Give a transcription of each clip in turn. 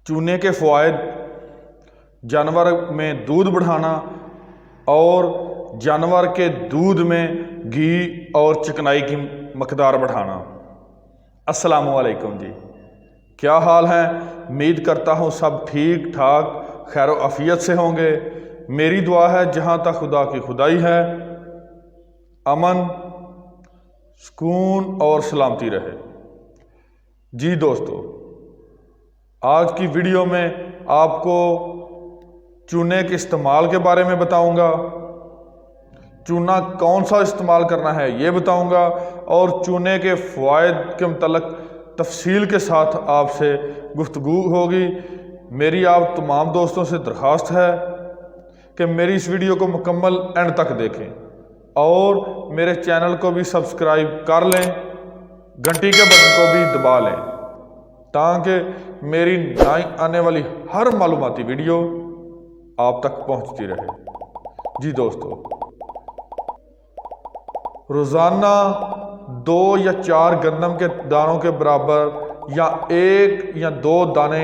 चूने के फ़वाइद: जानवर में दूध बढ़ाना और जानवर के दूध में घी और चिकनाई की मकदार बढ़ाना। अस्सलामु अलैकुम जी, क्या हाल है? उम्मीद करता हूँ सब ठीक ठाक खैर आफियत से होंगे। मेरी दुआ है जहाँ तक खुदा की खुदाई है, अमन सुकून और सलामती रहे। जी दोस्तों, आज की वीडियो में आपको चूने के इस्तेमाल के बारे में बताऊंगा, चूना कौन सा इस्तेमाल करना है ये बताऊंगा और चूने के फ़वाइद के मतलब तफसील के साथ आपसे गुफ्तगू होगी। मेरी आप तमाम दोस्तों से दरख्वास्त है कि मेरी इस वीडियो को मुकम्मल एंड तक देखें और मेरे चैनल को भी सब्सक्राइब कर लें, घंटी के बटन को भी दबा लें ताकि मेरी नई आने वाली हर मालूमाती वीडियो आप तक पहुंचती रहे। जी दोस्तों, रोज़ाना 2 या 4 गंदम के दानों के बराबर या 1 या 2 दाने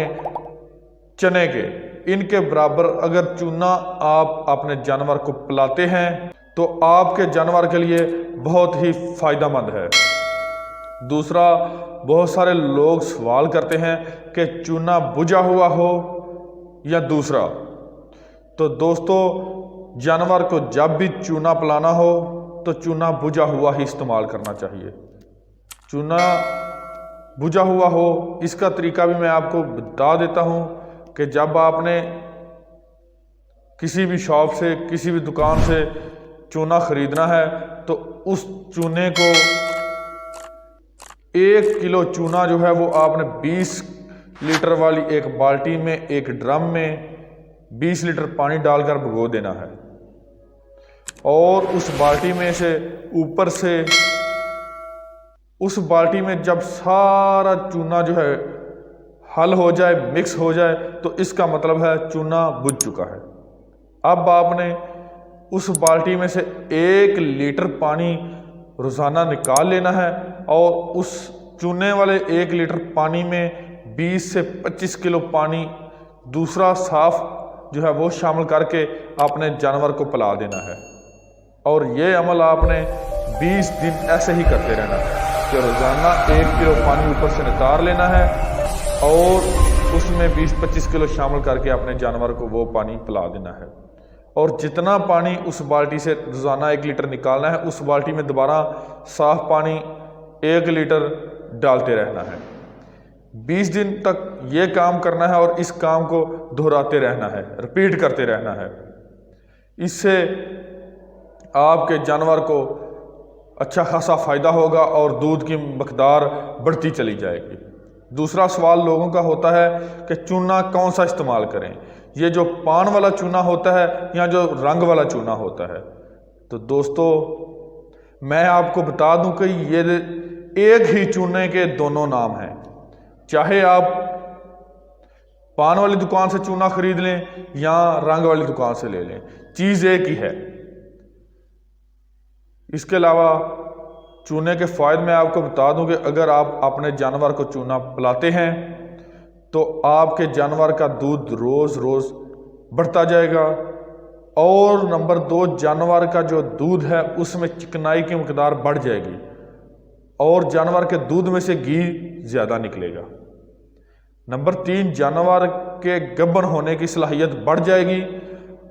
चने के, इनके बराबर अगर चूना आप अपने जानवर को पिलाते हैं तो आपके जानवर के लिए बहुत ही फ़ायदेमंद है। दूसरा, बहुत सारे लोग सवाल करते हैं कि चूना बुझा हुआ हो या दूसरा। तो दोस्तों, जानवर को जब भी चूना पिलाना हो तो चूना बुझा हुआ ही इस्तेमाल करना चाहिए। चूना बुझा हुआ हो, इसका तरीका भी मैं आपको बता देता हूँ कि जब आपने किसी भी शॉप से, किसी भी दुकान से चूना ख़रीदना है तो उस चूने को 1 किलो चूना जो है वो आपने 20 लीटर वाली एक बाल्टी में, एक ड्रम में 20 लीटर पानी डालकर भिगो देना है और उस बाल्टी में से ऊपर से उस बाल्टी में जब सारा चूना जो है हल हो जाए, मिक्स हो जाए, तो इसका मतलब है चूना बुझ चुका है। अब आपने उस बाल्टी में से 1 लीटर पानी रोज़ाना निकाल लेना है और उस चूने वाले 1 लीटर पानी में 20 से 25 किलो पानी दूसरा साफ जो है वो शामिल करके अपने जानवर को पिला देना है। और ये अमल आपने 20 दिन ऐसे ही करते रहना है कि रोज़ाना 1 किलो पानी ऊपर से निकाल लेना है और उसमें 20-25 किलो शामिल करके अपने जानवर को वो पानी पिला देना है। और जितना पानी उस बाल्टी से रोज़ाना 1 लीटर निकालना है, उस बाल्टी में दोबारा साफ़ पानी 1 लीटर डालते रहना है। 20 दिन तक ये काम करना है और इस काम को दोहराते रहना है, रिपीट करते रहना है। इससे आपके जानवर को अच्छा खासा फ़ायदा होगा और दूध की मकदार बढ़ती चली जाएगी। दूसरा सवाल लोगों का होता है कि चूना कौन सा इस्तेमाल करें, ये जो पान वाला चूना होता है या जो रंग वाला चूना होता है। तो दोस्तों, मैं आपको बता दूं कि ये एक ही चूने के दोनों नाम हैं। चाहे आप पान वाली दुकान से चूना खरीद लें या रंग वाली दुकान से ले लें, चीज़ एक ही है। इसके अलावा चूने के फ़ायदे मैं आपको बता दूं कि अगर आप अपने जानवर को चूना पिलाते हैं तो आपके जानवर का दूध रोज़ रोज़ बढ़ता जाएगा और नंबर 2, जानवर का जो दूध है उसमें चिकनाई की मकदार बढ़ जाएगी और जानवर के दूध में से घी ज़्यादा निकलेगा। नंबर 3, जानवर के गब्बन होने की सलाहियत बढ़ जाएगी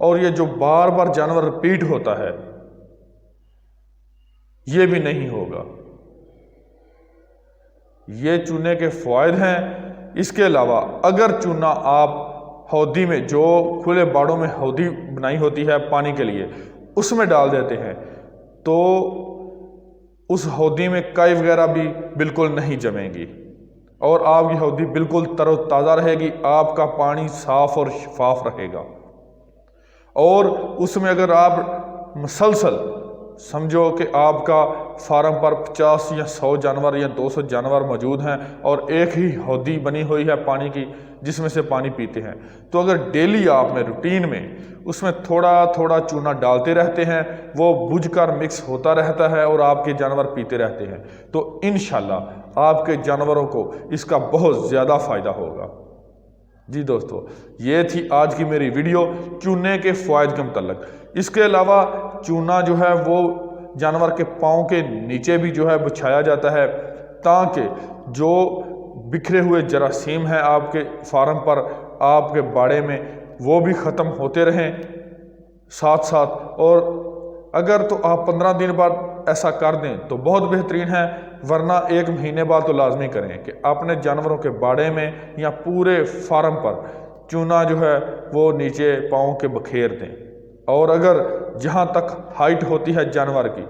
और ये जो बार बार जानवर रिपीट होता है ये भी नहीं होगा। ये चूने के फ़वाइद हैं। इसके अलावा अगर चूना आप हौदी में, जो खुले बाड़ों में हौदी बनाई होती है पानी के लिए, उसमें डाल देते हैं तो उस हौदी में काई वगैरह भी बिल्कुल नहीं जमेगी और आपकी हौदी बिल्कुल तरोताज़ा रहेगी, आपका पानी साफ और शफाफ रहेगा। और उसमें अगर आप मुसलसल समझो कि आपका फार्म पर 50 या 100 जानवर या 200 जानवर मौजूद हैं और एक ही हौदी बनी हुई है पानी की जिसमें से पानी पीते हैं, तो अगर डेली आप में रूटीन में उसमें थोड़ा थोड़ा चूना डालते रहते हैं, वो बुझकर मिक्स होता रहता है और आपके जानवर पीते रहते हैं, तो इंशाल्लाह आपके जानवरों को इसका बहुत ज़्यादा फ़ायदा होगा। جی دوستو، یہ تھی آج کی میری ویڈیو چونے کے فوائد کے متعلق۔ اس کے علاوہ چونا جو ہے وہ جانور کے پاؤں کے نیچے بھی جو ہے بچھایا جاتا ہے، تاکہ جو بکھرے ہوئے جراثیم ہیں آپ کے فارم پر، آپ کے باڑے میں، وہ بھی ختم ہوتے رہیں ساتھ ساتھ۔ اور اگر تو آپ 15 دن بعد ایسا کر دیں تو بہت بہترین ہے، ورنہ 1 مہینے بعد تو لازمی کریں کہ اپنے جانوروں کے باڑے میں یا پورے فارم پر چونا جو ہے وہ نیچے پاؤں کے بکھیر دیں۔ اور اگر جہاں تک ہائٹ ہوتی ہے جانور کی